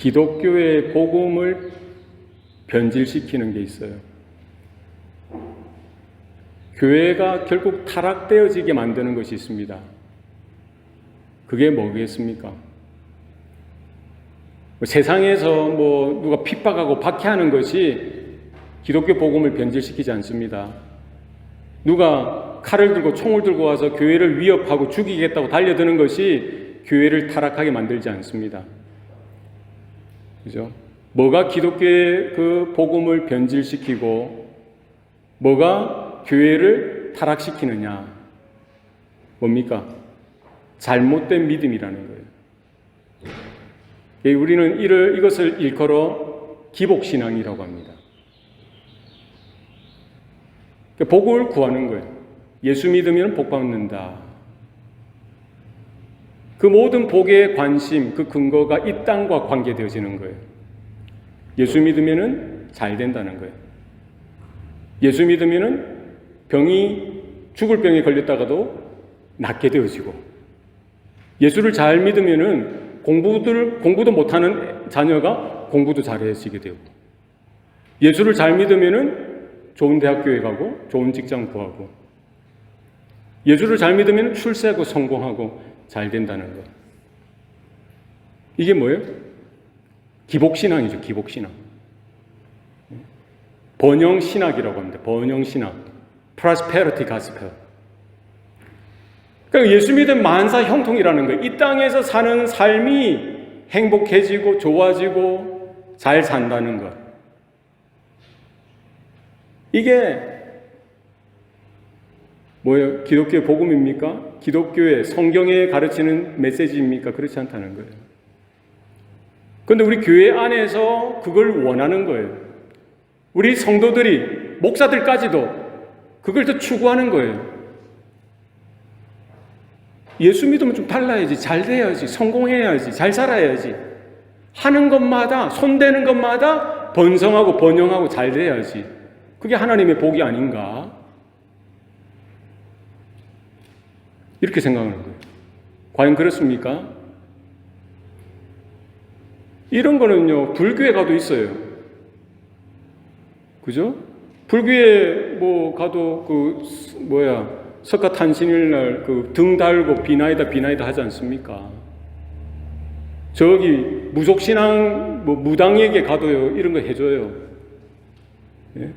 기독교의 복음을 변질시키는 게 있어요. 교회가 결국 타락되어지게 만드는 것이 있습니다. 그게 뭐겠습니까? 세상에서 누가 핍박하고 박해하는 것이 기독교 복음을 변질시키지 않습니다. 누가 칼을 들고 총을 들고 와서 교회를 위협하고 죽이겠다고 달려드는 것이 교회를 타락하게 만들지 않습니다. 그죠? 뭐가 기독교의 그 복음을 변질시키고 뭐가 교회를 타락시키느냐? 뭡니까? 잘못된 믿음이라는 거예요. 우리는 이것을 일컬어 기복신앙이라고 합니다. 복을 구하는 거예요. 예수 믿으면 복 받는다. 그 모든 복의 관심, 그 근거가 이 땅과 관계되어지는 거예요. 예수 믿으면 잘 된다는 거예요. 예수 믿으면 죽을 병에 걸렸다가도 낫게 되어지고, 예수를 잘 믿으면 공부도 못하는 자녀가 공부도 잘해지게 되고, 예수를 잘 믿으면 좋은 대학교에 가고 좋은 직장 구하고, 예수를 잘 믿으면 출세하고 성공하고 잘 된다는 것. 이게 뭐예요? 기복신앙이죠. 기복신앙. 번영신학이라고 합니다. 번영신학. Prosperity Gospel. 그러니까 예수 믿음 만사 형통이라는 거예요. 이 땅에서 사는 삶이 행복해지고 좋아지고 잘 산다는 것. 이게 뭐예요? 기독교의 복음입니까? 기독교의 성경에 가르치는 메시지입니까? 그렇지 않다는 거예요. 그런데 우리 교회 안에서 그걸 원하는 거예요. 우리 성도들이, 목사들까지도 그걸 더 추구하는 거예요. 예수 믿으면 좀 달라야지, 잘 돼야지, 성공해야지, 잘 살아야지. 하는 것마다, 손대는 것마다 번성하고 번영하고 잘 돼야지. 그게 하나님의 복이 아닌가? 이렇게 생각하는 거예요. 과연 그렇습니까? 이런 거는요, 불교에 가도 있어요. 그죠? 불교에 가도 석가탄신일 날 등 달고 비나이다 하지 않습니까? 저기 무속신앙 무당에게 가도요, 이런 거 해줘요. 예?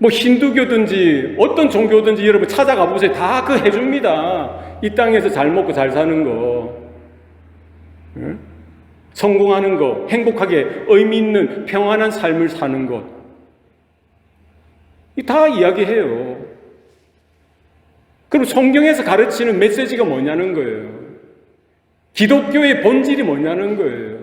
힌두교든지 어떤 종교든지 여러분 찾아가 보세요. 다 그 해줍니다. 이 땅에서 잘 먹고 잘 사는 거, 예? 성공하는 거, 행복하게 의미 있는 평안한 삶을 사는 것, 다 이야기해요. 그럼 성경에서 가르치는 메시지가 뭐냐는 거예요. 기독교의 본질이 뭐냐는 거예요.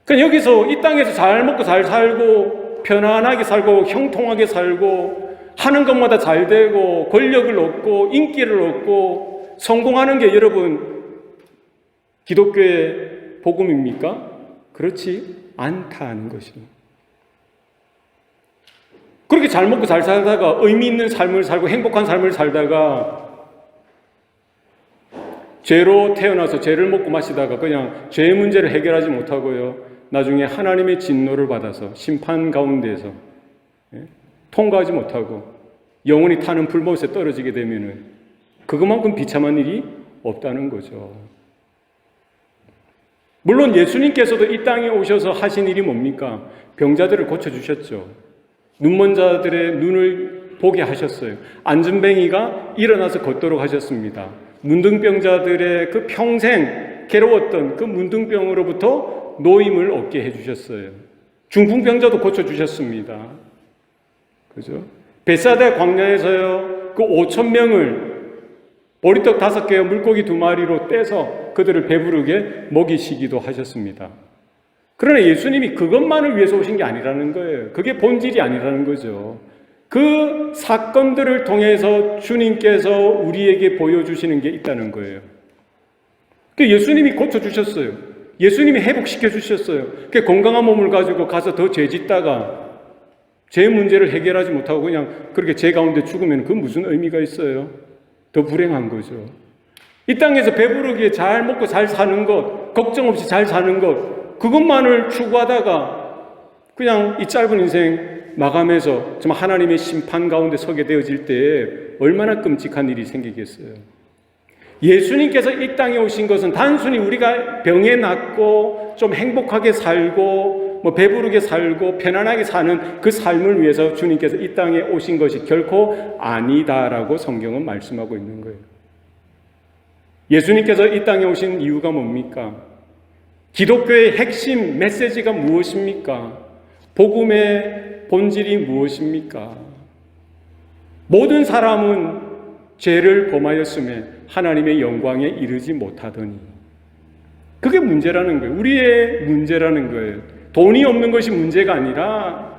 그러니까 여기서 이 땅에서 잘 먹고 잘 살고 편안하게 살고 형통하게 살고 하는 것마다 잘 되고 권력을 얻고 인기를 얻고 성공하는 게 여러분 기독교의 복음입니까? 그렇지 않다는 것입니다. 그렇게 잘 먹고 잘 살다가 의미 있는 삶을 살고 행복한 삶을 살다가 죄로 태어나서 죄를 먹고 마시다가 그냥 죄의 문제를 해결하지 못하고요, 나중에 하나님의 진노를 받아서 심판 가운데에서 통과하지 못하고 영원히 타는 불못에 떨어지게 되면은 그것만큼 비참한 일이 없다는 거죠. 물론 예수님께서도 이 땅에 오셔서 하신 일이 뭡니까? 병자들을 고쳐주셨죠. 눈먼 자들의 눈을 보게 하셨어요. 안전뱅이가 일어나서 걷도록 하셨습니다. 문둥병자들의 그 평생 괴로웠던 그 문둥병으로부터 노임을 얻게 해주셨어요. 중풍병자도 고쳐주셨습니다. 그죠? 벳사다 광야에서요, 그 5,000명을 보리떡 5개와 물고기 2마리로 떼서 그들을 배부르게 먹이시기도 하셨습니다. 그러나 예수님이 그것만을 위해서 오신 게 아니라는 거예요. 그게 본질이 아니라는 거죠. 그 사건들을 통해서 주님께서 우리에게 보여주시는 게 있다는 거예요. 예수님이 고쳐주셨어요. 예수님이 회복시켜주셨어요. 건강한 몸을 가지고 가서 더 죄짓다가 죄 문제를 해결하지 못하고 그냥 그렇게 죄 가운데 죽으면 그 무슨 의미가 있어요? 더 불행한 거죠. 이 땅에서 배부르게 잘 먹고 잘 사는 것, 걱정 없이 잘 사는 것, 그것만을 추구하다가 그냥 이 짧은 인생 마감해서 정말 하나님의 심판 가운데 서게 되어질 때 얼마나 끔찍한 일이 생기겠어요. 예수님께서 이 땅에 오신 것은 단순히 우리가 병에 낫고 좀 행복하게 살고 배부르게 살고 편안하게 사는 그 삶을 위해서 주님께서 이 땅에 오신 것이 결코 아니다라고 성경은 말씀하고 있는 거예요. 예수님께서 이 땅에 오신 이유가 뭡니까? 기독교의 핵심 메시지가 무엇입니까? 복음의 본질이 무엇입니까? 모든 사람은 죄를 범하였음에 하나님의 영광에 이르지 못하더니, 그게 문제라는 거예요. 우리의 문제라는 거예요. 돈이 없는 것이 문제가 아니라,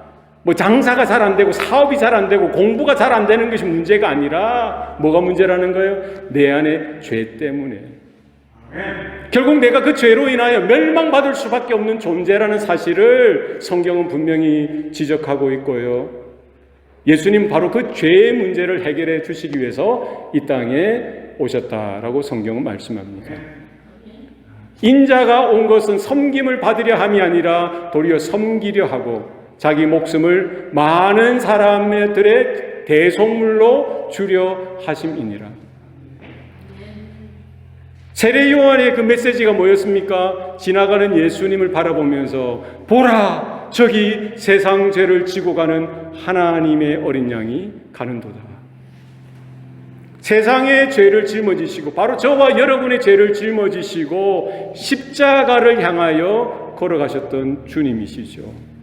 장사가 잘 안 되고 사업이 잘 안 되고 공부가 잘 안 되는 것이 문제가 아니라 뭐가 문제라는 거예요? 내 안에 죄 때문에. 결국 내가 그 죄로 인하여 멸망받을 수밖에 없는 존재라는 사실을 성경은 분명히 지적하고 있고요. 예수님 바로 그 죄의 문제를 해결해 주시기 위해서 이 땅에 오셨다라고 성경은 말씀합니다. 인자가 온 것은 섬김을 받으려 함이 아니라 도리어 섬기려 하고 자기 목숨을 많은 사람들의 대속물로 주려 하심이니라. 세례 요한의 그 메시지가 뭐였습니까? 지나가는 예수님을 바라보면서 보라, 저기 세상 죄를 지고 가는 하나님의 어린 양이 가는도다. 세상의 죄를 짊어지시고 바로 저와 여러분의 죄를 짊어지시고 십자가를 향하여 걸어가셨던 주님이시죠.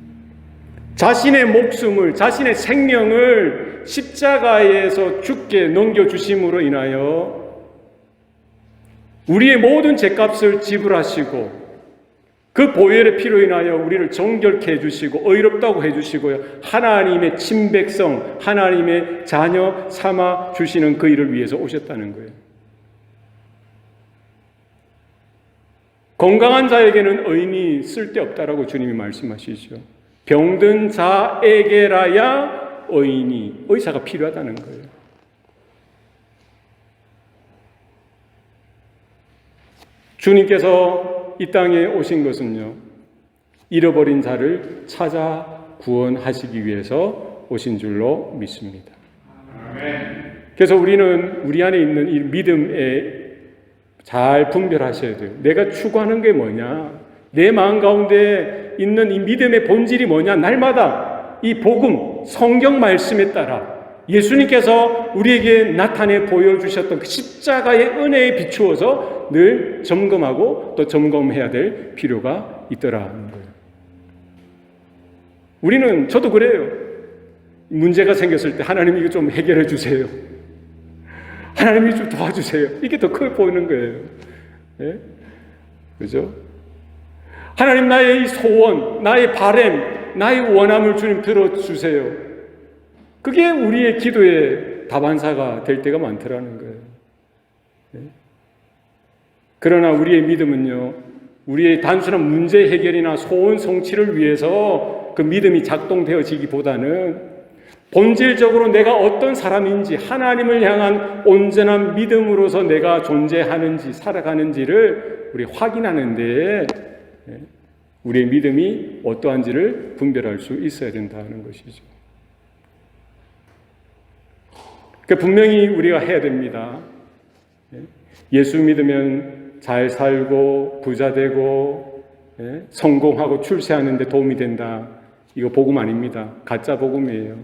자신의 목숨을, 자신의 생명을 십자가에서 죽게 넘겨주심으로 인하여 우리의 모든 죄값을 지불하시고 그 보혈의 피로 인하여 우리를 정결케 해주시고 의롭다고 해주시고요, 하나님의 친백성, 하나님의 자녀 삼아 주시는 그 일을 위해서 오셨다는 거예요. 건강한 자에게는 의인이 쓸데없다라고 주님이 말씀하시죠. 병든 자에게라야 의인이, 의사가 필요하다는 거예요. 주님께서 이 땅에 오신 것은요, 잃어버린 자를 찾아 구원하시기 위해서 오신 줄로 믿습니다. 그래서 우리는 우리 안에 있는 이 믿음에 잘 분별하셔야 돼요. 내가 추구하는 게 뭐냐? 내 마음 가운데 있는 이 믿음의 본질이 뭐냐? 날마다 이 복음, 성경 말씀에 따라 예수님께서 우리에게 나타내 보여주셨던 그 십자가의 은혜에 비추어서 늘 점검하고 또 점검해야 될 필요가 있더라는 거예요. 우리는, 저도 그래요. 문제가 생겼을 때 하나님 이거 좀 해결해 주세요. 하나님이 좀 도와주세요. 이게 더 커 보이는 거예요. 네? 그죠? 하나님, 나의 이 소원, 나의 바람, 나의 원함을 주님 들어주세요. 그게 우리의 기도의 다반사가 될 때가 많더라는 거예요. 네? 그러나 우리의 믿음은요, 우리의 단순한 문제 해결이나 소원 성취를 위해서 그 믿음이 작동되어지기보다는 본질적으로 내가 어떤 사람인지, 하나님을 향한 온전한 믿음으로서 내가 존재하는지 살아가는지를 우리 확인하는 데에 우리의 믿음이 어떠한지를 분별할 수 있어야 된다는 것이죠. 그러니까 분명히 우리가 해야 됩니다. 예수 믿으면 잘 살고 부자 되고 성공하고 출세하는 데 도움이 된다. 이거 복음 아닙니다. 가짜 복음이에요.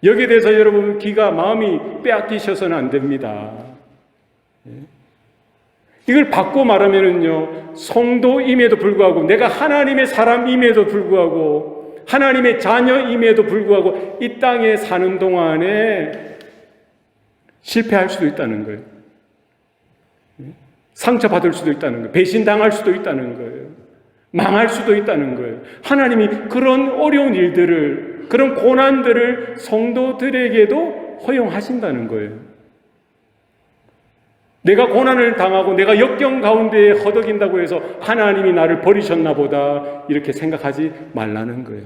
여기에 대해서 여러분 마음이 빼앗기셔서는 안 됩니다. 이걸 바꿔 말하면은요, 성도임에도 불구하고, 내가 하나님의 사람임에도 불구하고, 하나님의 자녀임에도 불구하고 이 땅에 사는 동안에 실패할 수도 있다는 거예요. 상처받을 수도 있다는 거예요. 배신당할 수도 있다는 거예요. 망할 수도 있다는 거예요. 하나님이 그런 어려운 일들을, 그런 고난들을 성도들에게도 허용하신다는 거예요. 내가 고난을 당하고 내가 역경 가운데 허덕인다고 해서 하나님이 나를 버리셨나 보다 이렇게 생각하지 말라는 거예요.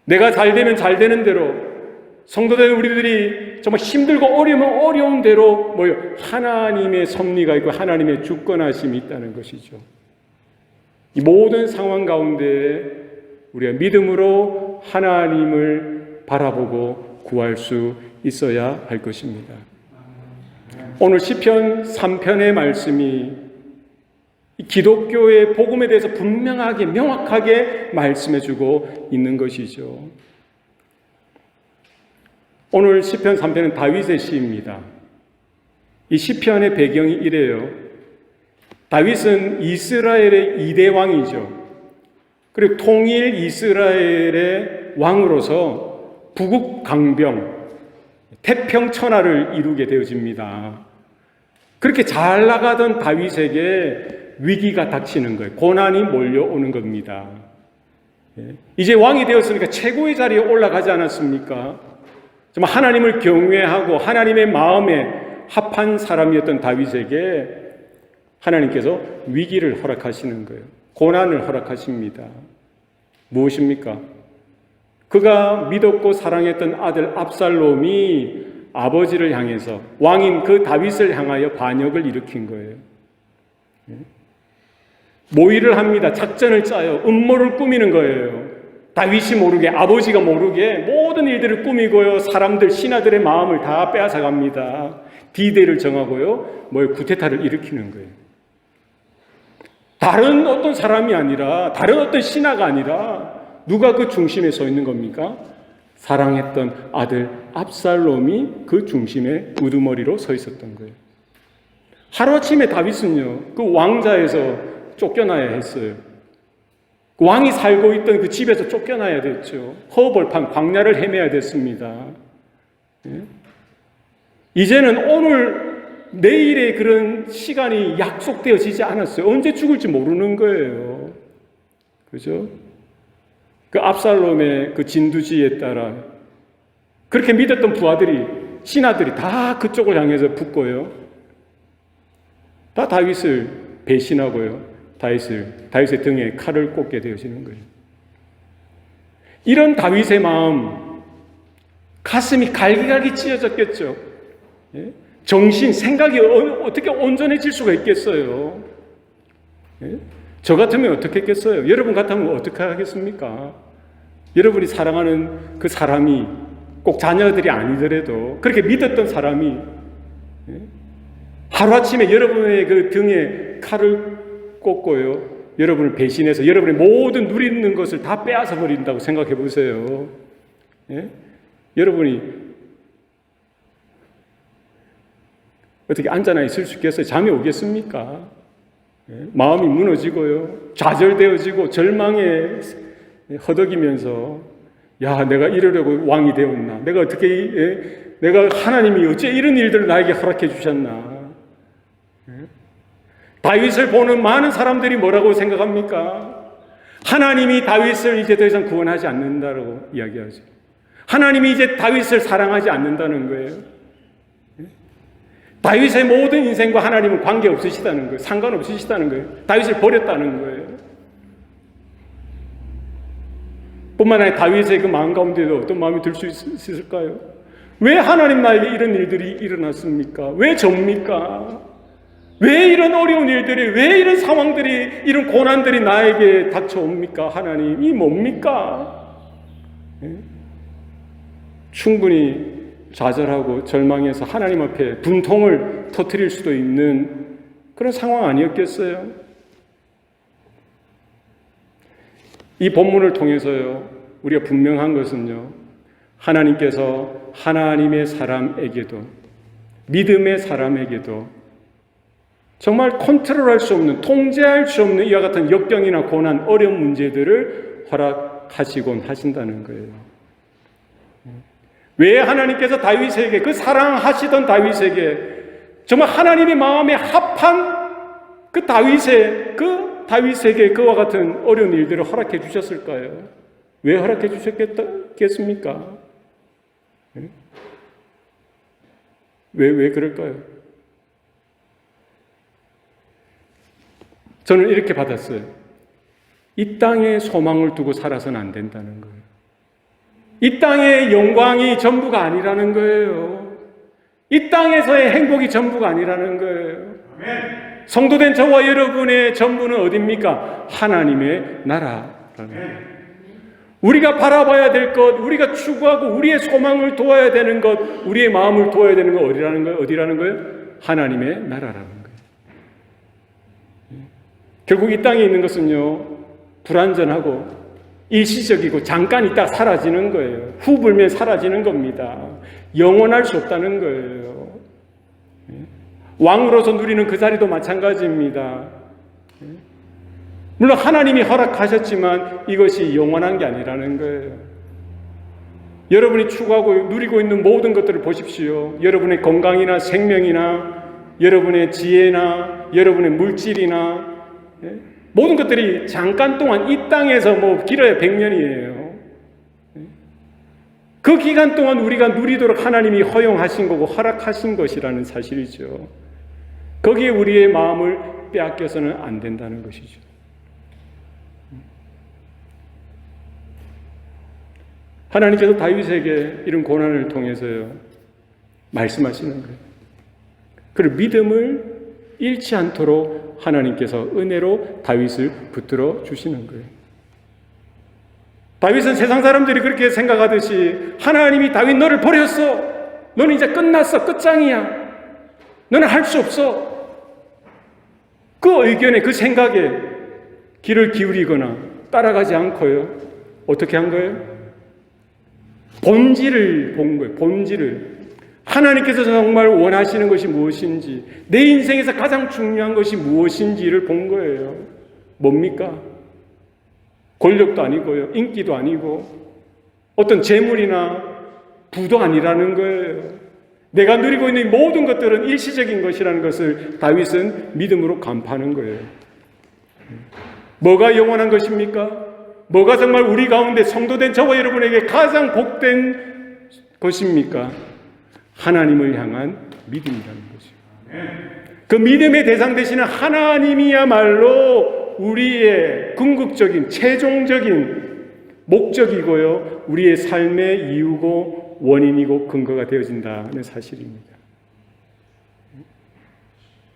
내가 잘 되면 잘 되는 대로, 성도된 우리들이 정말 힘들고 어려우면 어려운 대로 하나님의 섭리가 있고 하나님의 주권하심이 있다는 것이죠. 이 모든 상황 가운데 우리가 믿음으로 하나님을 바라보고 구할 수 있어야 할 것입니다. 오늘 시편 3편의 말씀이 기독교의 복음에 대해서 분명하게 명확하게 말씀해주고 있는 것이죠. 오늘 시편 3편은 다윗의 시입니다. 이 시편의 배경이 이래요. 다윗은 이스라엘의 2대 왕이죠. 그리고 통일 이스라엘의 왕으로서 부국 강병, 태평천하를 이루게 되어집니다. 그렇게 잘 나가던 다윗에게 위기가 닥치는 거예요. 고난이 몰려오는 겁니다. 이제 왕이 되었으니까 최고의 자리에 올라가지 않았습니까? 정말 하나님을 경외하고 하나님의 마음에 합한 사람이었던 다윗에게 하나님께서 위기를 허락하시는 거예요. 고난을 허락하십니다. 무엇입니까? 그가 믿었고 사랑했던 아들 압살롬이 아버지를 향해서 왕인 그 다윗을 향하여 반역을 일으킨 거예요. 모의를 합니다. 작전을 짜요. 음모를 꾸미는 거예요. 다윗이 모르게, 아버지가 모르게 모든 일들을 꾸미고요. 사람들, 신하들의 마음을 다 빼앗아 갑니다. D-Day를 정하고요. 쿠데타를 일으키는 거예요. 다른 어떤 사람이 아니라, 다른 어떤 신하가 아니라 누가 그 중심에 서 있는 겁니까? 사랑했던 아들 압살롬이 그 중심에 우두머리로 서 있었던 거예요. 하루아침에 다윗은요, 그 왕자에서 쫓겨나야 했어요. 왕이 살고 있던 그 집에서 쫓겨나야 됐죠. 허벌판 광야를 헤매야 됐습니다. 이제는 오늘 내일의 그런 시간이 약속되어지지 않았어요. 언제 죽을지 모르는 거예요. 그죠? 그 압살롬의 그 진두지에 따라 그렇게 믿었던 부하들이, 신하들이 다 그쪽을 향해서 붙고요. 다 다윗을 배신하고요. 다윗의 등에 칼을 꽂게 되어지는 거예요. 이런 다윗의 마음, 가슴이 갈기갈기 찢어졌겠죠. 정신, 생각이 어떻게 온전해질 수가 있겠어요? 저 같으면 어떻게 했겠어요? 여러분 같으면 어떻게 하겠습니까? 여러분이 사랑하는 그 사람이 꼭 자녀들이 아니더라도 그렇게 믿었던 사람이 하루아침에 여러분의 그 등에 칼을 꽂고요, 여러분을 배신해서 여러분의 모든 누리는 것을 다 빼앗아 버린다고 생각해 보세요. 여러분이 어떻게 앉아나 있을 수 있겠어요? 잠이 오겠습니까? 마음이 무너지고요, 좌절되어지고 절망에 허덕이면서, 야, 내가 이러려고 왕이 되었나? 내가 어떻게, 내가 하나님이 어째 이런 일들을 나에게 허락해 주셨나? 다윗을 보는 많은 사람들이 뭐라고 생각합니까? 하나님이 다윗을 이제 더 이상 구원하지 않는다라고 이야기하죠. 하나님이 이제 다윗을 사랑하지 않는다는 거예요. 다윗의 모든 인생과 하나님은 관계없으시다는 거예요. 상관없으시다는 거예요. 다윗을 버렸다는 거예요. 뿐만 아니라 다윗의 그 마음 가운데도 어떤 마음이 들 수 있을까요? 왜 하나님 나에게 이런 일들이 일어났습니까? 왜 접니까? 왜 이런 어려운 일들이, 왜 이런 상황들이, 이런 고난들이 나에게 닥쳐옵니까? 하나님, 이 뭡니까? 충분히 좌절하고 절망해서 하나님 앞에 분통을 터뜨릴 수도 있는 그런 상황 아니었겠어요? 이 본문을 통해서요, 우리가 분명한 것은요, 하나님께서 하나님의 사람에게도, 믿음의 사람에게도 정말 컨트롤할 수 없는, 통제할 수 없는 이와 같은 역경이나 고난, 어려운 문제들을 허락하시곤 하신다는 거예요. 왜 하나님께서 다윗에게, 그 사랑하시던 다윗에게 정말 하나님의 마음에 합한 그 다윗에게 그와 같은 어려운 일들을 허락해 주셨을까요? 왜 허락해 주셨겠습니까? 왜 그럴까요? 저는 이렇게 받았어요. 이 땅에 소망을 두고 살아서는 안 된다는 거예요. 이 땅의 영광이 전부가 아니라는 거예요. 이 땅에서의 행복이 전부가 아니라는 거예요. 성도된 저와 여러분의 전부는 어디입니까? 하나님의 나라라는 거예요. 우리가 바라봐야 될 것, 우리가 추구하고 우리의 소망을 도와야 되는 것, 우리의 마음을 도와야 되는 것 어디라는 거예요? 어디라는 거예요? 하나님의 나라라는 거예요. 결국 이 땅에 있는 것은요, 불완전하고 일시적이고 잠깐 있다 사라지는 거예요. 후 불면 사라지는 겁니다. 영원할 수 없다는 거예요. 왕으로서 누리는 그 자리도 마찬가지입니다. 물론 하나님이 허락하셨지만 이것이 영원한 게 아니라는 거예요. 여러분이 추구하고 누리고 있는 모든 것들을 보십시오. 여러분의 건강이나 생명이나 여러분의 지혜나 여러분의 물질이나 모든 것들이 잠깐 동안 이 땅에서 길어야 100년이에요. 그 기간 동안 우리가 누리도록 하나님이 허용하신 거고 허락하신 것이라는 사실이죠. 거기에 우리의 마음을 빼앗겨서는 안 된다는 것이죠. 하나님께서 다윗에게 이런 고난을 통해서요, 말씀하시는 거예요. 그리고 믿음을 잃지 않도록 하나님께서 은혜로 다윗을 붙들어 주시는 거예요. 다윗은 세상 사람들이 그렇게 생각하듯이 하나님이 다윗 너를 버렸어. 너는 이제 끝났어. 끝장이야. 너는 할 수 없어. 그 의견에 그 생각에 귀를 기울이거나 따라가지 않고요. 어떻게 한 거예요? 본질을 본 거예요. 본질을. 하나님께서 정말 원하시는 것이 무엇인지, 내 인생에서 가장 중요한 것이 무엇인지를 본 거예요. 뭡니까? 권력도 아니고요, 인기도 아니고 어떤 재물이나 부도 아니라는 거예요. 내가 누리고 있는 모든 것들은 일시적인 것이라는 것을 다윗은 믿음으로 간파하는 거예요. 뭐가 영원한 것입니까? 뭐가 정말 우리 가운데 성도된 저와 여러분에게 가장 복된 것입니까? 하나님을 향한 믿음이라는 거죠. 그 믿음의 대상 되시는 하나님이야말로 우리의 궁극적인 최종적인 목적이고요, 우리의 삶의 이유고 원인이고 근거가 되어진다는 사실입니다.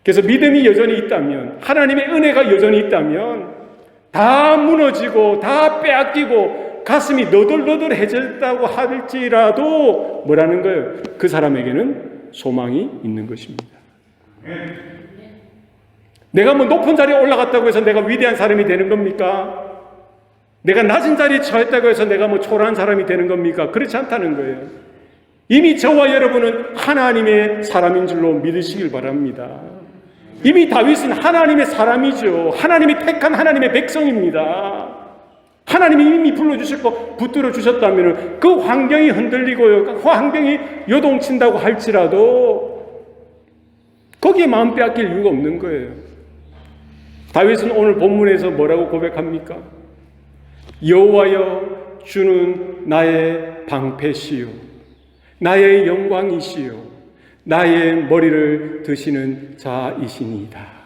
그래서 믿음이 여전히 있다면, 하나님의 은혜가 여전히 있다면 다 무너지고 다 빼앗기고 가슴이 너덜너덜해졌다고 할지라도 뭐라는 거예요? 그 사람에게는 소망이 있는 것입니다. 내가 높은 자리에 올라갔다고 해서 내가 위대한 사람이 되는 겁니까? 내가 낮은 자리에 처했다고 해서 내가 초라한 사람이 되는 겁니까? 그렇지 않다는 거예요. 이미 저와 여러분은 하나님의 사람인 줄로 믿으시길 바랍니다. 이미 다윗은 하나님의 사람이죠. 하나님이 택한 하나님의 백성입니다. 하나님이 이미 불러주셨고 붙들어 주셨다면 그 환경이 흔들리고요, 그 환경이 요동친다고 할지라도 거기에 마음 빼앗길 이유가 없는 거예요. 다윗은 오늘 본문에서 뭐라고 고백합니까? 여호와여, 주는 나의 방패시요 나의 영광이시요 나의 머리를 드시는 자이시니이다.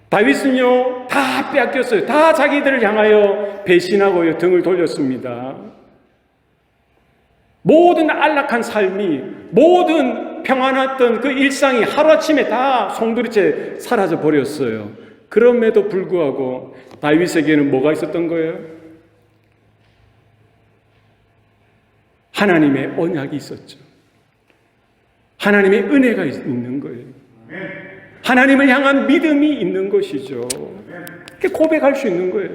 다윗은요, 다 빼앗겼어요. 다 자기들을 향하여 배신하고요, 등을 돌렸습니다. 모든 안락한 삶이, 모든 평안했던 그 일상이 하루아침에 다 송두리째 사라져 버렸어요. 그럼에도 불구하고 다윗에게는 뭐가 있었던 거예요? 하나님의 언약이 있었죠. 하나님의 은혜가 있는 거예요. 하나님을 향한 믿음이 있는 것이죠. 그렇게 고백할 수 있는 거예요.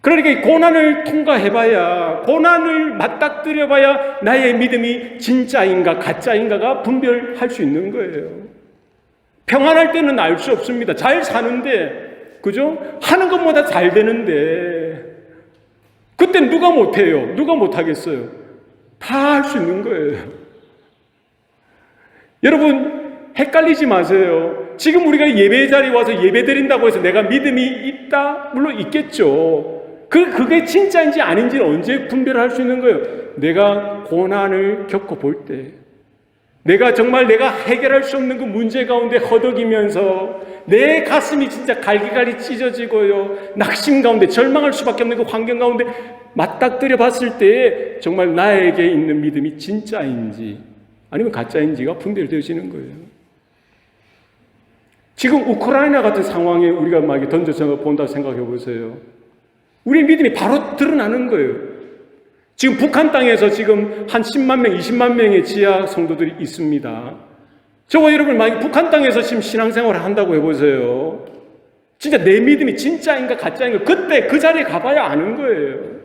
그러니까 고난을 통과해봐야, 고난을 맞닥뜨려봐야 나의 믿음이 진짜인가 가짜인가가 분별할 수 있는 거예요. 평안할 때는 알 수 없습니다. 잘 사는데, 그죠? 하는 것보다 잘 되는데 그때 누가 못해요? 누가 못하겠어요? 다 할 수 있는 거예요. 여러분, 헷갈리지 마세요. 지금 우리가 예배 자리에 와서 예배 드린다고 해서 내가 믿음이 있다? 물론 있겠죠. 그게 진짜인지 아닌지는 언제 분별할 수 있는 거예요? 내가 고난을 겪어볼 때, 내가 해결할 수 없는 그 문제 가운데 허덕이면서 내 가슴이 진짜 갈기갈기 찢어지고요. 낙심 가운데 절망할 수밖에 없는 그 환경 가운데 맞닥뜨려 봤을 때 정말 나에게 있는 믿음이 진짜인지 아니면 가짜인지가 분별되어지는 거예요. 지금 우크라이나 같은 상황에 우리가 막 던져서 본다 생각해 보세요. 우리의 믿음이 바로 드러나는 거예요. 지금 북한 땅에서 지금 한 10만 명, 20만 명의 지하 성도들이 있습니다. 저와 여러분 만약 북한 땅에서 지금 신앙생활을 한다고 해보세요. 진짜 내 믿음이 진짜인가 가짜인가 그때 그 자리에 가봐야 아는 거예요.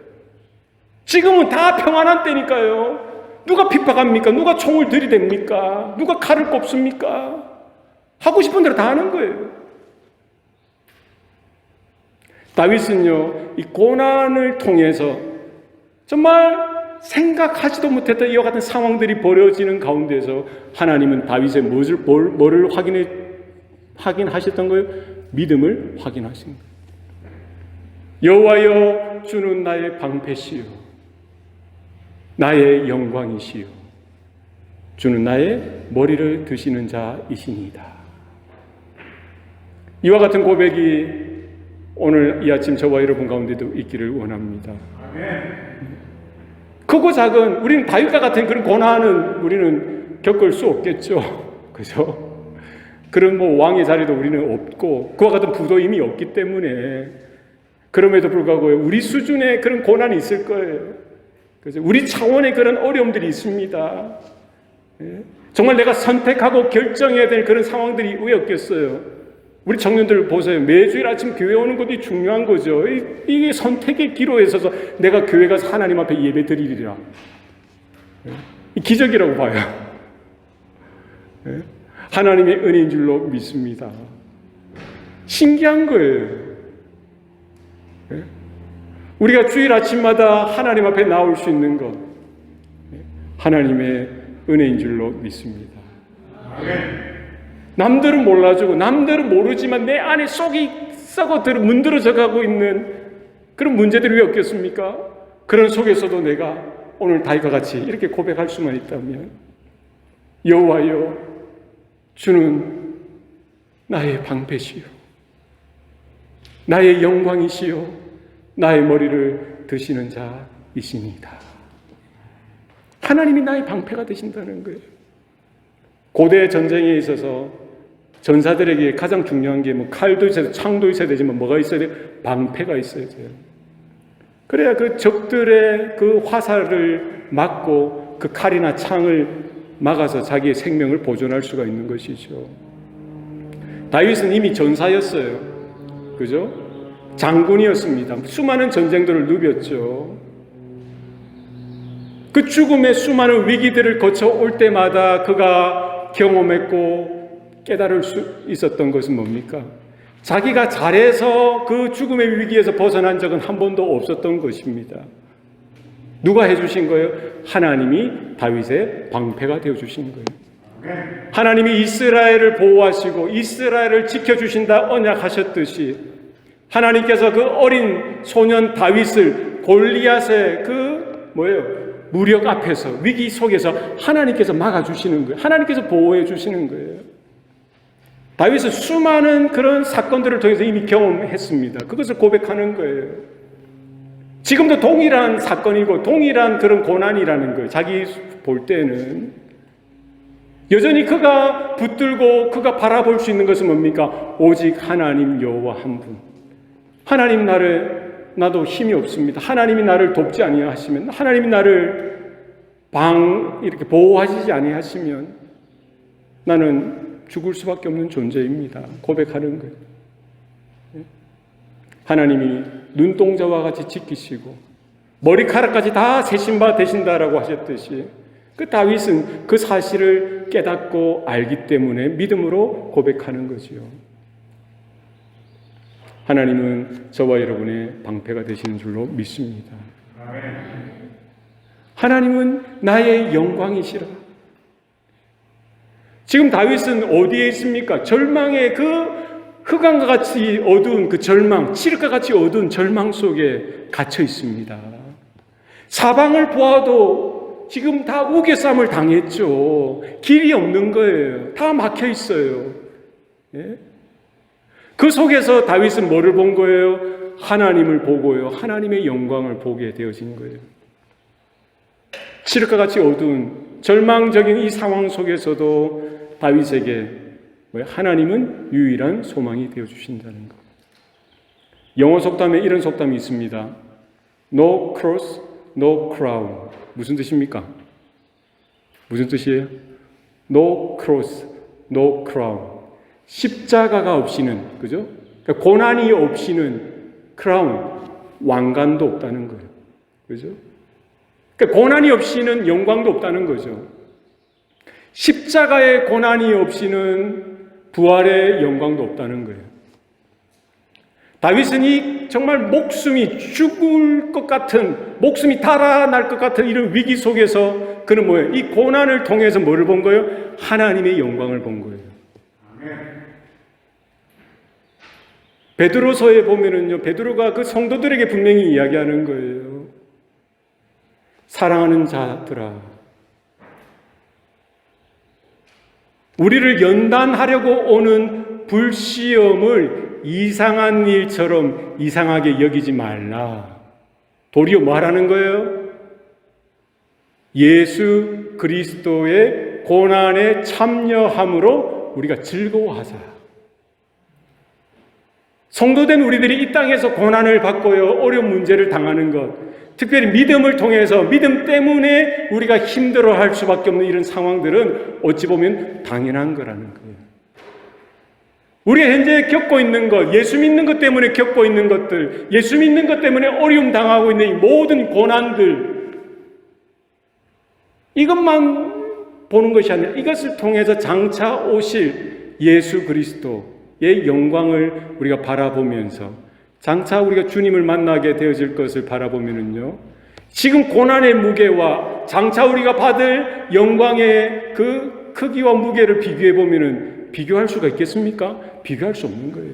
지금은 다 평안한 때니까요. 누가 핍박합니까? 누가 총을 들이댑니까? 누가 칼을 꼽습니까? 하고 싶은 대로 다 하는 거예요. 다윗은요, 이 고난을 통해서 정말 생각하지도 못했던 이와 같은 상황들이 벌어지는 가운데서 하나님은 다윗의 뭐를 확인하셨던 거예요? 믿음을 확인하신 거예요. 여호와여 주는 나의 방패시요 나의 영광이시요 주는 나의 머리를 드시는 자이시니이다. 이와 같은 고백이 오늘 이 아침 저와 여러분 가운데도 있기를 원합니다. 크고 작은 우리는 다윗과 같은 그런 고난은 우리는 겪을 수 없겠죠. 그죠? 그런 왕의 자리도 우리는 없고 그와 같은 부도 이미 없기 때문에 그럼에도 불구하고 우리 수준의 그런 고난이 있을 거예요. 그죠? 우리 차원의 그런 어려움들이 있습니다. 정말 내가 선택하고 결정해야 될 그런 상황들이 왜 없겠어요? 우리 청년들 보세요. 매주일 아침 교회 오는 것이 중요한 거죠. 이게 선택의 기로에 있어서 내가 교회 가서 하나님 앞에 예배 드리리라. 기적이라고 봐요. 하나님의 은혜인 줄로 믿습니다. 신기한 거예요. 우리가 주일 아침마다 하나님 앞에 나올 수 있는 것 하나님의 은혜인 줄로 믿습니다. 남들은 몰라주고 남들은 모르지만 내 안에 속이 썩어 문드러져 가고 있는 그런 문제들이 왜 없겠습니까? 그런 속에서도 내가 오늘 다윗과 같이 이렇게 고백할 수만 있다면 여호와여 주는 나의 방패시요 나의 영광이시요 나의 머리를 드시는 자이시니이다. 하나님이 나의 방패가 되신다는 거예요. 고대 전쟁에 있어서 전사들에게 가장 중요한 게 칼도 있어야 돼, 창도 있어야 되지만 뭐가 있어야 돼? 방패가 있어야 돼요. 그래야 그 적들의 그 화살을 막고 그 칼이나 창을 막아서 자기의 생명을 보존할 수가 있는 것이죠. 다윗은 이미 전사였어요. 그죠? 장군이었습니다. 수많은 전쟁들을 누볐죠. 그 죽음의 수많은 위기들을 거쳐 올 때마다 그가 경험했고 깨달을 수 있었던 것은 뭡니까? 자기가 잘해서 그 죽음의 위기에서 벗어난 적은 한 번도 없었던 것입니다. 누가 해주신 거예요? 하나님이 다윗의 방패가 되어주신 거예요. 하나님이 이스라엘을 보호하시고 이스라엘을 지켜주신다 언약하셨듯이 하나님께서 그 어린 소년 다윗을 골리앗의 무력 앞에서 위기 속에서 하나님께서 막아주시는 거예요. 하나님께서 보호해 주시는 거예요. 다윗은 수많은 그런 사건들을 통해서 이미 경험했습니다. 그것을 고백하는 거예요. 지금도 동일한 사건이고 동일한 그런 고난이라는 거예요. 자기 볼 때는 여전히 그가 붙들고 그가 바라볼 수 있는 것은 뭡니까? 오직 하나님 여호와 한 분. 하나님 나도 힘이 없습니다. 하나님이 나를 돕지 아니하시면, 하나님이 나를 이렇게 보호하시지 아니하시면 나는 죽을 수밖에 없는 존재입니다. 고백하는 거예요. 하나님이 눈동자와 같이 지키시고 머리카락까지 다 세신 바 되신다라고 하셨듯이 그 다윗은 그 사실을 깨닫고 알기 때문에 믿음으로 고백하는 거지요. 하나님은 저와 여러분의 방패가 되시는 줄로 믿습니다. 하나님은 나의 영광이시라. 지금 다윗은 어디에 있습니까? 절망의 그 흑암과 같이 어두운 그 절망, 칠흑과 같이 어두운 절망 속에 갇혀 있습니다. 사방을 보아도 지금 다 우겨쌈을 당했죠. 길이 없는 거예요. 다 막혀 있어요. 예? 그 속에서 다윗은 뭐를 본 거예요? 하나님을 보고요. 하나님의 영광을 보게 되어진 거예요. 칠흑과 같이 어두운 절망적인 이 상황 속에서도 다윗에게 하나님은 유일한 소망이 되어주신다는 것. 영어 속담에 이런 속담이 있습니다. No cross, no crown. 무슨 뜻입니까? 무슨 뜻이에요? No cross, no crown. 십자가가 없이는, 그죠? 그러니까 고난이 없이는 크라운, 왕관도 없다는 거예요. 그죠? 그러니까 고난이 없이는 영광도 없다는 거죠. 십자가의 고난이 없이는 부활의 영광도 없다는 거예요. 다윗은 이 정말 목숨이 죽을 것 같은, 목숨이 달아날 것 같은 이런 위기 속에서 그는 뭐예요? 이 고난을 통해서 뭐를 본 거예요? 하나님의 영광을 본 거예요. 베드로서에 보면은요, 베드로가 그 성도들에게 분명히 이야기하는 거예요. 사랑하는 자들아, 우리를 연단하려고 오는 불시험을 이상한 일처럼 이상하게 여기지 말라. 도리어 뭐 하라는 거예요? 예수 그리스도의 고난에 참여함으로 우리가 즐거워하자. 성도된 우리들이 이 땅에서 고난을 받고요, 어려운 문제를 당하는 것, 특별히 믿음을 통해서 믿음 때문에 우리가 힘들어할 수밖에 없는 이런 상황들은 어찌 보면 당연한 거라는 거예요. 우리가 현재 겪고 있는 것, 예수 믿는 것 때문에 겪고 있는 것들, 예수 믿는 것 때문에 어려움 당하고 있는 이 모든 고난들, 이것만 보는 것이 아니라 이것을 통해서 장차 오실 예수 그리스도의 영광을 우리가 바라보면서 장차 우리가 주님을 만나게 되어질 것을 바라보면은요, 지금 고난의 무게와 장차 우리가 받을 영광의 그 크기와 무게를 비교해 보면은 비교할 수가 있겠습니까? 비교할 수 없는 거예요.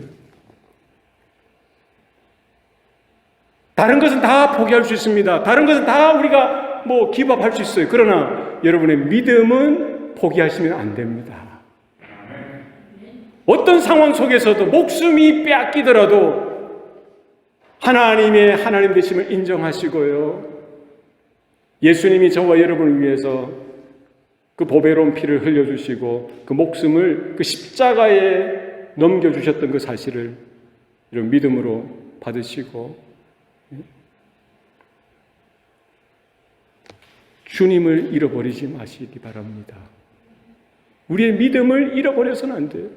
다른 것은 다 포기할 수 있습니다. 다른 것은 다 우리가 기밥할 수 있어요. 그러나 여러분의 믿음은 포기하시면 안 됩니다. 어떤 상황 속에서도 목숨이 빼앗기더라도 하나님의 하나님 되심을 인정하시고요, 예수님이 저와 여러분을 위해서 그 보배로운 피를 흘려주시고 그 목숨을 그 십자가에 넘겨주셨던 그 사실을 이런 믿음으로 받으시고 주님을 잃어버리지 마시기 바랍니다. 우리의 믿음을 잃어버려서는 안 돼요.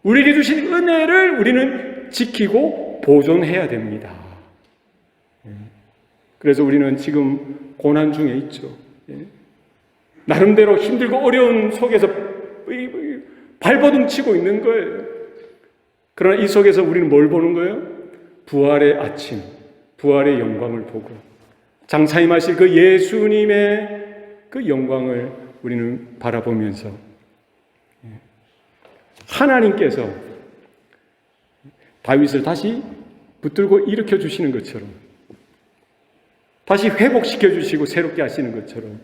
우리에게 주신 은혜를 우리는 지키고 보존해야 됩니다. 그래서 우리는 지금 고난 중에 있죠. 나름대로 힘들고 어려운 속에서 발버둥 치고 있는 거예요. 그러나 이 속에서 우리는 뭘 보는 거예요? 부활의 아침, 부활의 영광을 보고 장차 임하실 그 예수님의 그 영광을 우리는 바라보면서 하나님께서 다윗을 다시 붙들고 일으켜 주시는 것처럼, 다시 회복시켜 주시고 새롭게 하시는 것처럼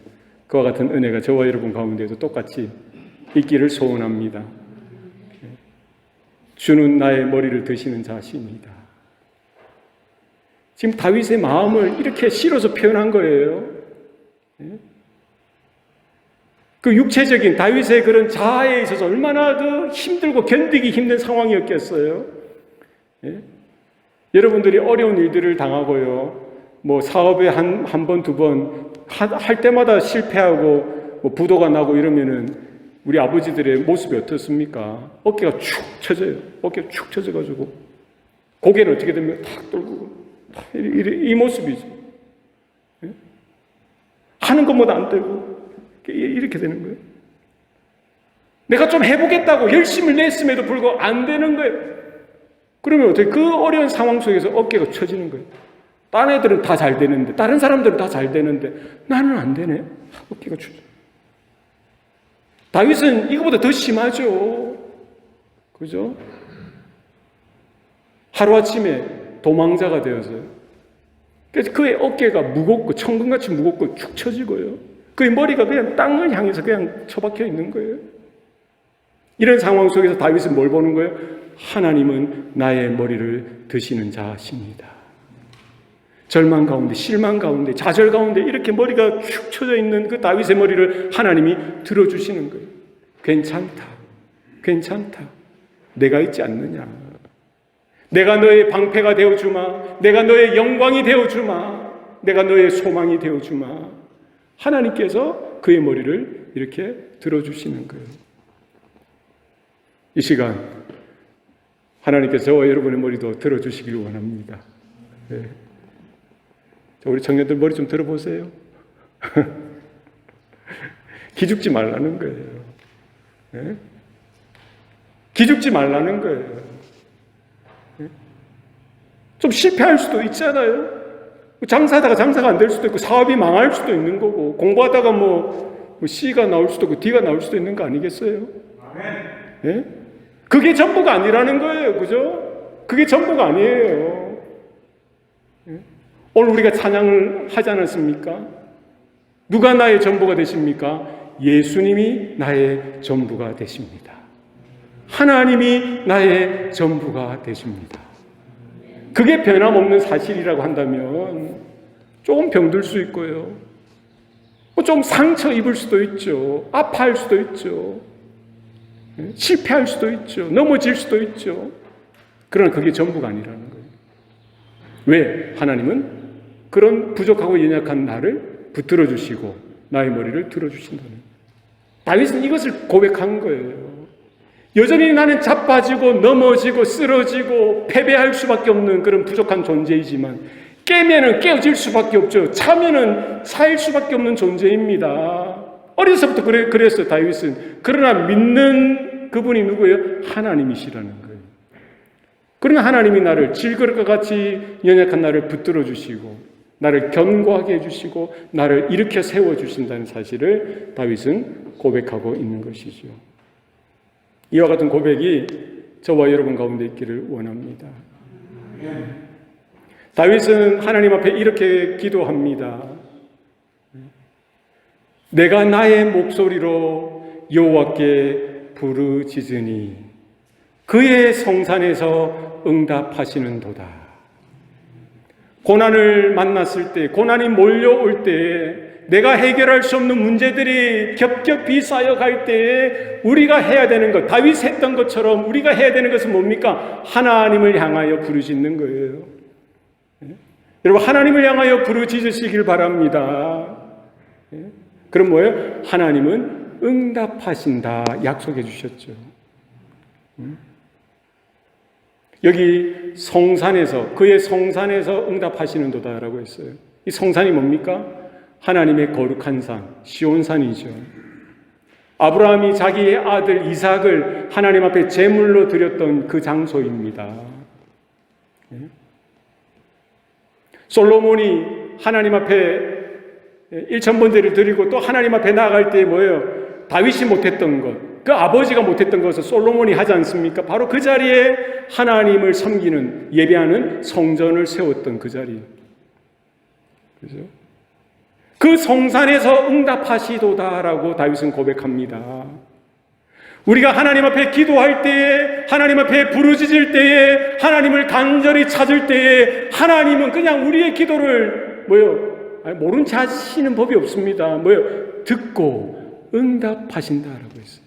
그와 같은 은혜가 저와 여러분 가운데도 똑같이 있기를 소원합니다. 주는 나의 머리를 드시는 자십니다. 지금 다윗의 마음을 이렇게 실어서 표현한 거예요. 그 육체적인 다윗의 그런 자아에 있어서 얼마나 그 힘들고 견디기 힘든 상황이었겠어요. 여러분들이 어려운 일들을 당하고요, 사업에 한 번, 두 번 할 때마다 실패하고 부도가 나고 이러면은 우리 아버지들의 모습이 어떻습니까? 어깨가 축 처져요. 어깨가 축 처져가지고 고개는 어떻게 되면 탁 떨고 이 모습이죠. 하는 것보다 안 되고 이렇게 되는 거예요. 내가 좀 해보겠다고 열심을 냈음에도 불구하고 안 되는 거예요. 그러면 어떻게 그 어려운 상황 속에서 어깨가 처지는 거예요. 다른 애들은 다 잘 되는데, 다른 사람들은 다 잘 되는데 나는 안 되네. 어깨가 처져. 다윗은 이거보다 더 심하죠. 그죠? 하루아침에 도망자가 되어서요. 그래서 그의 어깨가 무겁고 천근같이 무겁고 축 처지고요. 그의 머리가 그냥 땅을 향해서 그냥 처박혀 있는 거예요. 이런 상황 속에서 다윗은 뭘 보는 거예요? 하나님은 나의 머리를 드시는 자십니다. 절망 가운데, 실망 가운데, 좌절 가운데 이렇게 머리가 축 처져 있는 그 다윗의 머리를 하나님이 들어주시는 거예요. 괜찮다. 괜찮다. 내가 있지 않느냐. 내가 너의 방패가 되어주마. 내가 너의 영광이 되어주마. 내가 너의 소망이 되어주마. 하나님께서 그의 머리를 이렇게 들어주시는 거예요. 이 시간 하나님께서 저와 여러분의 머리도 들어주시길 원합니다. 네. 우리 청년들 머리 좀 들어보세요. 기죽지 말라는 거예요. 네? 기죽지 말라는 거예요. 네? 좀 실패할 수도 있잖아요. 장사하다가 장사가 안 될 수도 있고 사업이 망할 수도 있는 거고 공부하다가 뭐 C가 나올 수도 있고 D가 나올 수도 있는 거 아니겠어요? 네? 그게 전부가 아니라는 거예요. 그죠? 그게 전부가 아니에요. 오늘 우리가 찬양을 하지 않았습니까? 누가 나의 전부가 되십니까? 예수님이 나의 전부가 되십니다. 하나님이 나의 전부가 되십니다. 그게 변함없는 사실이라고 한다면 조금 병들 수 있고요. 좀 상처 입을 수도 있죠. 아파할 수도 있죠. 실패할 수도 있죠. 넘어질 수도 있죠. 그러나 그게 전부가 아니라는 거예요. 왜? 하나님은 그런 부족하고 연약한 나를 붙들어 주시고 나의 머리를 들어주신다는 거예요. 다윗은 이것을 고백한 거예요. 여전히 나는 자빠지고 넘어지고 쓰러지고 패배할 수밖에 없는 그런 부족한 존재이지만 깨면은 깨어질 수밖에 없죠. 차면은 차일 수밖에 없는 존재입니다. 어려서부터 그랬어요. 다윗은. 그러나 믿는 그분이 누구예요? 하나님이시라는 거예요. 그러나 하나님이 나를 질그릇과 같이 연약한 나를 붙들어 주시고 나를 견고하게 해주시고 나를 일으켜 세워주신다는 사실을 다윗은 고백하고 있는 것이죠. 이와 같은 고백이 저와 여러분 가운데 있기를 원합니다. 다윗은 하나님 앞에 이렇게 기도합니다. 내가 나의 목소리로 여호와께 부르짖으니 그의 성산에서 응답하시는도다. 고난을 만났을 때, 고난이 몰려올 때에 내가 해결할 수 없는 문제들이 겹겹이 쌓여갈 때에 우리가 해야 되는 것, 다윗이 했던 것처럼 우리가 해야 되는 것은 뭡니까? 하나님을 향하여 부르짖는 거예요. 여러분, 하나님을 향하여 부르짖으시길 바랍니다. 그럼 뭐예요? 하나님은 응답하신다 약속해 주셨죠. 여기 성산에서, 그의 성산에서 응답하시는도다라고 했어요. 이 성산이 뭡니까? 하나님의 거룩한 산, 시온산이죠. 아브라함이 자기의 아들 이삭을 하나님 앞에 제물로 드렸던 그 장소입니다. 솔로몬이 하나님 앞에 1,000번제를 드리고 또 하나님 앞에 나아갈 때 뭐예요? 다윗이 못했던 것, 그 아버지가 못했던 것을 솔로몬이 하지 않습니까? 바로 그 자리에 하나님을 섬기는, 예배하는 성전을 세웠던 그 자리. 그죠? 그 성산에서 응답하시도다라고 다윗은 고백합니다. 우리가 하나님 앞에 기도할 때에, 하나님 앞에 부르짖을 때에, 하나님을 간절히 찾을 때에 하나님은 그냥 우리의 기도를 모른 체 하시는 법이 없습니다. 듣고 응답하신다라고 했어요.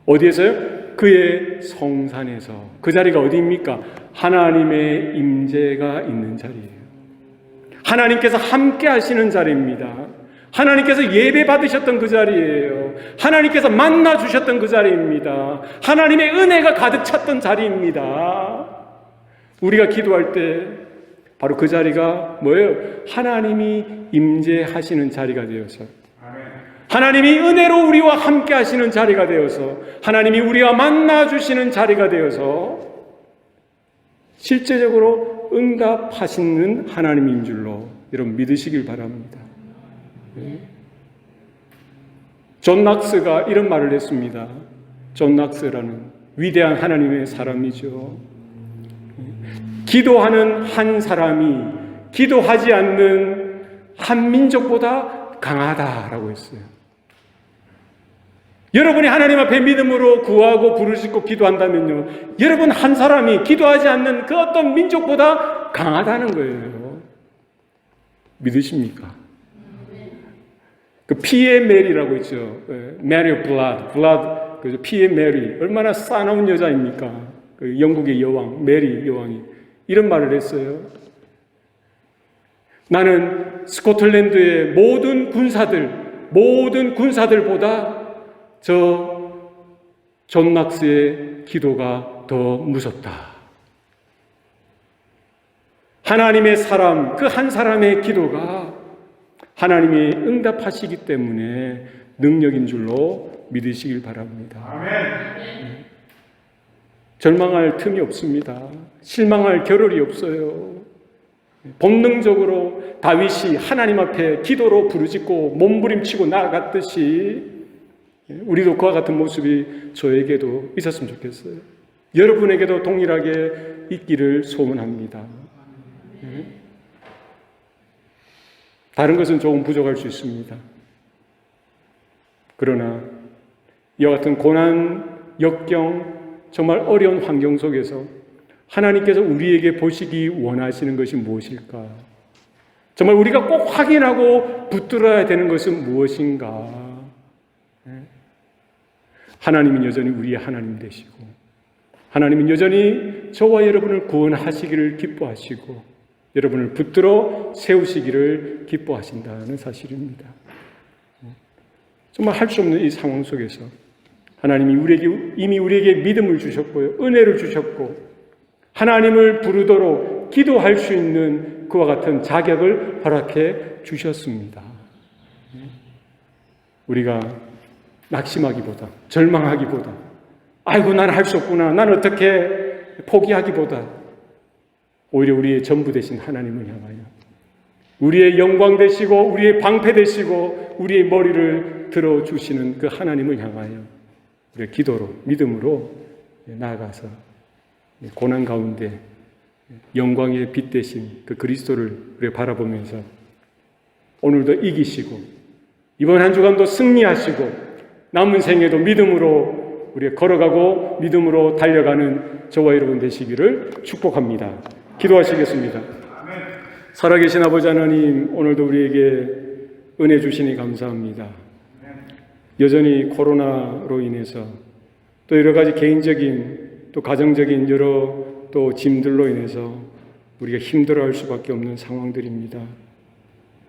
어디에서요? 그의 성산에서. 그 자리가 어디입니까? 하나님의 임재가 있는 자리예요. 하나님께서 함께 하시는 자리입니다. 하나님께서 예배 받으셨던 그 자리예요. 하나님께서 만나 주셨던 그 자리입니다. 하나님의 은혜가 가득 찼던 자리입니다. 우리가 기도할 때 바로 그 자리가 뭐예요? 하나님이 임재하시는 자리가 되어서, 하나님이 은혜로 우리와 함께 하시는 자리가 되어서, 하나님이 우리와 만나 주시는 자리가 되어서 실제적으로 응답하시는 하나님인 줄로 여러분 믿으시길 바랍니다. 존 낙스가 이런 말을 했습니다. 존 낙스라는 위대한 하나님의 사람이죠. 기도하는 한 사람이 기도하지 않는 한 민족보다 강하다라고 했어요. 여러분이 하나님 앞에 믿음으로 구하고 부르짖고 기도한다면요, 여러분 한 사람이 기도하지 않는 그 어떤 민족보다 강하다는 거예요. 믿으십니까? 그 피의 메리라고 있죠. Mary of Blood, 피의 메리. 얼마나 싸나운 여자입니까? 그 영국의 여왕, 메리 여왕이 이런 말을 했어요. 나는 스코틀랜드의 모든 군사들보다 존 낙스의 기도가 더 무섭다. 하나님의 사람, 그 한 사람의 기도가 하나님이 응답하시기 때문에 능력인 줄로 믿으시길 바랍니다. 아멘. 절망할 틈이 없습니다. 실망할 겨를이 없어요. 본능적으로 다윗이 하나님 앞에 기도로 부르짖고 몸부림치고 나아갔듯이 우리도 그와 같은 모습이 저에게도 있었으면 좋겠어요. 여러분에게도 동일하게 있기를 소원합니다. 다른 것은 조금 부족할 수 있습니다. 그러나 이와 같은 고난, 역경, 정말 어려운 환경 속에서 하나님께서 우리에게 보시기 원하시는 것이 무엇일까? 정말 우리가 꼭 확인하고 붙들어야 되는 것은 무엇인가? 하나님은 여전히 우리의 하나님 되시고, 하나님은 여전히 저와 여러분을 구원하시기를 기뻐하시고, 여러분을 붙들어 세우시기를 기뻐하신다는 사실입니다. 정말 할 수 없는 이 상황 속에서 하나님이 이미 우리에게 믿음을 주셨고요, 은혜를 주셨고, 하나님을 부르도록 기도할 수 있는 그와 같은 자격을 허락해 주셨습니다. 우리가 낙심하기보다, 절망하기보다, 아이고 난 할 수 없구나, 난 어떻게 포기하기보다 오히려 우리의 전부 되신 하나님을 향하여, 우리의 영광 되시고 우리의 방패 되시고 우리의 머리를 들어주시는 그 하나님을 향하여 우리가 기도로, 믿음으로 나아가서 고난 가운데 영광의 빛 되신 그 그리스도를 우리가 바라보면서 오늘도 이기시고 이번 한 주간도 승리하시고 남은 생에도 믿음으로 우리가 걸어가고 믿음으로 달려가는 저와 여러분 되시기를 축복합니다. 기도하시겠습니다. 살아계신 아버지 하나님, 오늘도 우리에게 은혜 주시니 감사합니다. 여전히 코로나로 인해서 또 여러 가지 개인적인 또 가정적인 여러 또 짐들로 인해서 우리가 힘들어할 수밖에 없는 상황들입니다.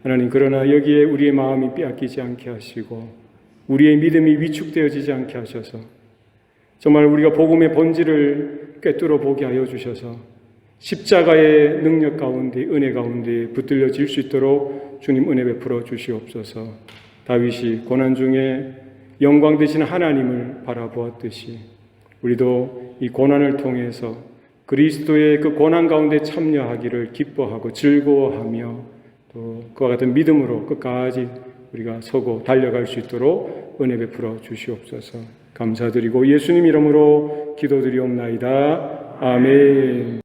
하나님, 그러나 여기에 우리의 마음이 빼앗기지 않게 하시고 우리의 믿음이 위축되어지지 않게 하셔서 정말 우리가 복음의 본질을 꿰뚫어 보게 하여 주셔서 십자가의 능력 가운데, 은혜 가운데 붙들려질 수 있도록 주님 은혜 베풀어 주시옵소서. 다윗이 고난 중에 영광 되신 하나님을 바라보았듯이 우리도 이 고난을 통해서 그리스도의 그 고난 가운데 참여하기를 기뻐하고 즐거워하며 또 그와 같은 믿음으로 끝까지 우리가 서고 달려갈 수 있도록 은혜 베풀어 주시옵소서. 감사드리고 예수님 이름으로 기도드리옵나이다. 아멘.